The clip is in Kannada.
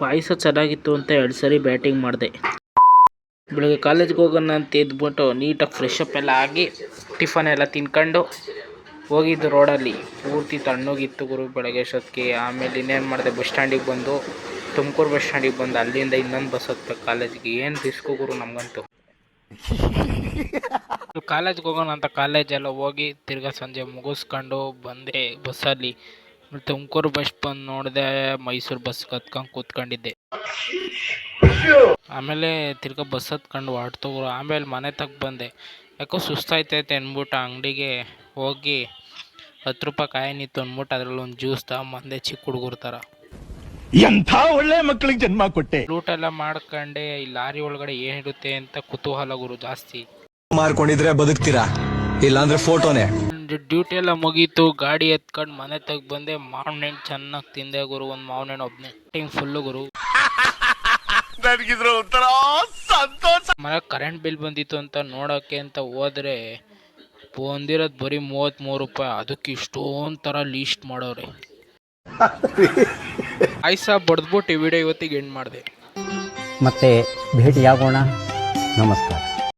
ಪಾಯಸ ಚೆನ್ನಾಗಿತ್ತು ಅಂತ 2 ಸರಿ ಬ್ಯಾಟಿಂಗ್ ಮಾಡಿದೆ. ಬೆಳಗ್ಗೆ ಕಾಲೇಜ್ಗೆ ಹೋಗೋಣ ಅಂತ ಎದ್ಬಿಟ್ಟು ನೀಟಾಗಿ ಫ್ರೆಶ್ ಅಪ್ ಎಲ್ಲ ಆಗಿ ಟಿಫನ್ ಎಲ್ಲ ತಿನ್ಕೊಂಡು ಹೋಗಿದ್ದು ರೋಡಲ್ಲಿ ಪೂರ್ತಿ ತಣ್ಣಗಿತ್ತು ಗುರು ಬೆಳಗ್ಗೆ ಅಷ್ಟೊತ್ತಿಗೆ. ಆಮೇಲೆ ಇನ್ನೇನು ಮಾಡಿದೆ, ಬಸ್ ಸ್ಟ್ಯಾಂಡಿಗೆ ಬಂದು ತುಮಕೂರು ಬಸ್ ಸ್ಟ್ಯಾಂಡಿಗೆ ಬಂದು ಅಲ್ಲಿಂದ ಇನ್ನೊಂದು ಬಸ್ ಹತ್ಬೇಕು ಕಾಲೇಜಿಗೆ. ಏನು ರಿಸ್ಕು ಗುರು ನಮಗಂತೂ. ಕಾಲೇಜ್ಗೆ ಹೋಗೋಣ ಅಂತ ಕಾಲೇಜೆಲ್ಲ ಹೋಗಿ ತಿರ್ಗಾ ಸಂಜೆ ಮುಗಿಸ್ಕೊಂಡು ಬಂದೆ ಬಸ್ಸಲ್ಲಿ. ತುಮಕೂರು ಬಸ್ ಬಂದು ನೋಡಿದೆ, ಮೈಸೂರು ಬಸ್ ಹತ್ಕೊಂಡು ಕೂತ್ಕೊಂಡಿದ್ದೆ. ಆಮೇಲೆ ತಿರ್ಗಾ ಬಸ್ ಹತ್ಕೊಂಡು ಹೊರಟು ಆಮೇಲೆ ಮನೆ ತಗ ಬಂದೆ. ಯಾಕೋ ಸುಸ್ತಾಯ್ತೈತೆ ಅಂದ್ಬಿಟ್ಟು ಅಂಗಡಿಗೆ ಹೋಗಿ 10 ರೂಪಾಯಿ ಕಾಯಿನಿತ್ತು ಅಂದ್ಬಿಟ್ಟು ಅದ್ರಲ್ಲಿ ಒಂದು ಜ್ಯೂಸ್ ತಗೊಂಬಂದೆ. ಚಿಕ್ಕ ಹುಡುಗರ ಥರ ಎಂಥ ಒಳ್ಳೆ ಮಕ್ಕಳಿಗೆ ಜನ್ಮ ಕೊಟ್ಟೆ. ಲೂಟ್ ಎಲ್ಲ ಮಾಡ್ಕೊಂಡೆ. ಈ ಲಾರಿ ಒಳಗಡೆ ಏನಿರುತ್ತೆ ಅಂತ ಕುತೂಹಲ ಗುರು ಜಾಸ್ತಿ. ಮಾರ್ಕೊಂಡಿದ್ರೆ ಬದುಕ್ತೀರಾ, ಇಲ್ಲಾಂದ್ರೆ ಫೋಟೋನೇ. ಡ್ಯೂಟಿ ಎಲ್ಲ ಮುಗೀತು, ಗಾಡಿ ಎತ್ಕೊಂಡು ಮನೆ ತಗ ಬಂದೆ. ಮಾವಿನ ಹಣ್ಣು ಚೆನ್ನಾಗಿ ತಿಂದೆ ಗುರು. ಒಂದು ಮಾವಿನ ಹಣ್ಣು ಒಬ್ಬನೇ ಟೈಮ್ ಫುಲ್ಲು ಗುರು. ಮನೆ ಕರೆಂಟ್ ಬಿಲ್ ಬಂದಿತ್ತು ಅಂತ ನೋಡೋಕ್ಕೆ ಅಂತ ಹೋದ್ರೆ ಬಂದಿರೋದು ಬರೀ 33 ರೂಪಾಯಿ. ಅದಕ್ಕೆ ಇಷ್ಟೊಂದು ಥರ ಲೀಸ್ಟ್ ಮಾಡೋರೆ. ಆಯ್ಸ ಬಡ್ದ್ಬಿಟ್ಟು ಈ ವಿಡಿಯೋ ಇವತ್ತಿಗೆ ಎಂಡ್ ಮಾಡಿದೆ. ಮತ್ತೆ ಭೇಟಿಯಾಗೋಣ. ನಮಸ್ಕಾರ.